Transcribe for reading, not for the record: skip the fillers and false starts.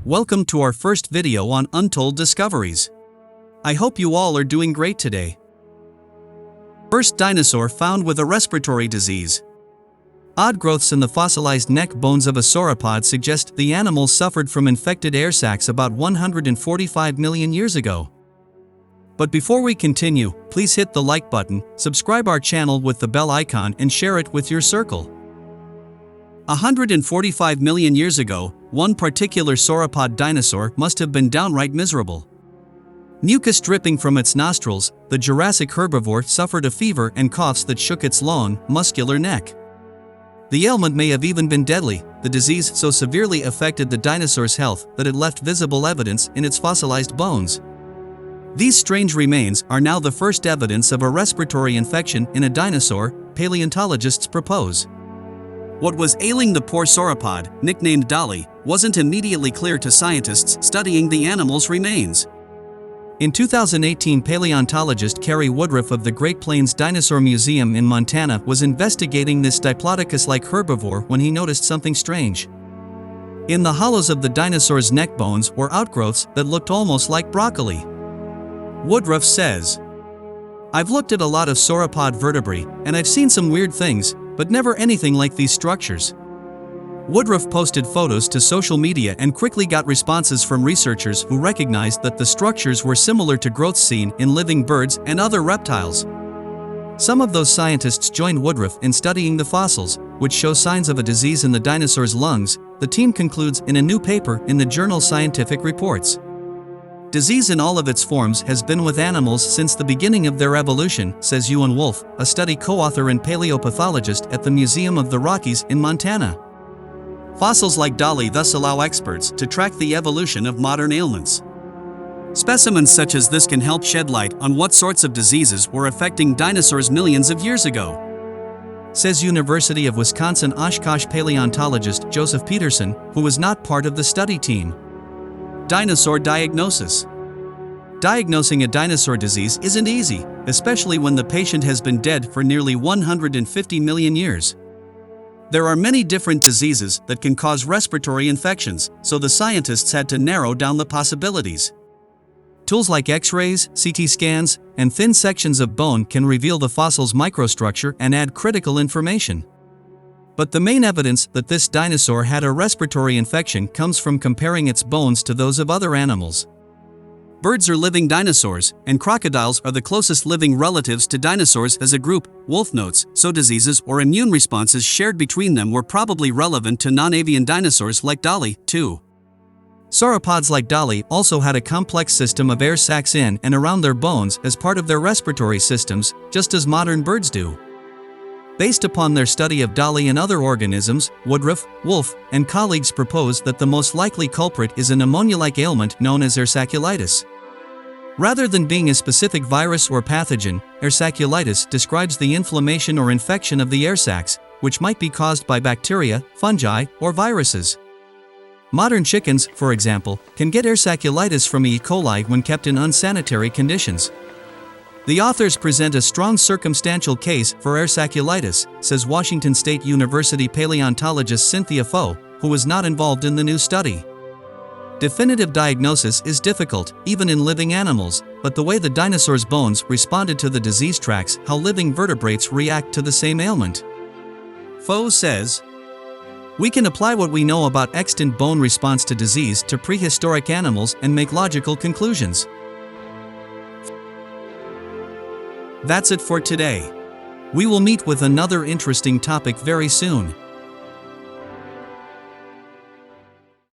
Welcome to our first video on Untold Discoveries. I hope you all are doing great today. First dinosaur found with a respiratory disease. Odd growths in the fossilized neck bones of a sauropod suggest the animal suffered from infected air sacs about 145 million years ago. But before we continue, please hit the like button, subscribe our channel with the bell icon and share it with your circle. 145 million years ago, one particular sauropod dinosaur must have been downright miserable. Mucus dripping from its nostrils, the Jurassic herbivore suffered a fever and coughs that shook its long, muscular neck. The ailment may have even been deadly. The disease so severely affected the dinosaur's health that it left visible evidence in its fossilized bones. These strange remains are now the first evidence of a respiratory infection in a dinosaur, paleontologists propose. What was ailing the poor sauropod, nicknamed Dolly, wasn't immediately clear to scientists studying the animal's remains. In 2018, paleontologist Kerry Woodruff of the Great Plains Dinosaur Museum in Montana was investigating this Diplodocus-like herbivore when he noticed something strange. In the hollows of the dinosaur's neck bones were outgrowths that looked almost like broccoli. Woodruff says, "I've looked at a lot of sauropod vertebrae, and I've seen some weird things, but never anything like these structures." Woodruff posted photos to social media and quickly got responses from researchers who recognized that the structures were similar to growths seen in living birds and other reptiles. Some of those scientists joined Woodruff in studying the fossils, which show signs of a disease in the dinosaur's lungs, the team concludes in a new paper in the journal Scientific Reports. Disease in all of its forms has been with animals since the beginning of their evolution, says Ewan Wolf, a study co-author and paleopathologist at the Museum of the Rockies in Montana. Fossils like Dolly thus allow experts to track the evolution of modern ailments. Specimens such as this can help shed light on what sorts of diseases were affecting dinosaurs millions of years ago, says University of Wisconsin Oshkosh paleontologist Joseph Peterson, who was not part of the study team. Dinosaur diagnosis. Diagnosing a dinosaur disease isn't easy, especially when the patient has been dead for nearly 150 million years. There are many different diseases that can cause respiratory infections, so the scientists had to narrow down the possibilities. Tools like X-rays, CT scans, and thin sections of bone can reveal the fossil's microstructure and add critical information. But the main evidence that this dinosaur had a respiratory infection comes from comparing its bones to those of other animals. Birds are living dinosaurs, and crocodiles are the closest living relatives to dinosaurs as a group, Wolf notes, so diseases or immune responses shared between them were probably relevant to non-avian dinosaurs like Dolly, too. Sauropods like Dolly also had a complex system of air sacs in and around their bones as part of their respiratory systems, just as modern birds do. Based upon their study of Dolly and other organisms, Woodruff, Wolf, and colleagues propose that the most likely culprit is a pneumonia-like ailment known as ursaculitis. Rather than being a specific virus or pathogen, ursaculitis describes the inflammation or infection of the air sacs, which might be caused by bacteria, fungi, or viruses. Modern chickens, for example, can get ursaculitis from E. coli when kept in unsanitary conditions. The authors present a strong circumstantial case for ursaculitis, says Washington State University paleontologist Cynthia Foe, who was not involved in the new study. Definitive diagnosis is difficult, even in living animals, but the way the dinosaur's bones responded to the disease tracks how living vertebrates react to the same ailment. Foe says, "We can apply what we know about extant bone response to disease to prehistoric animals and make logical conclusions." That's it for today. We will meet with another interesting topic very soon.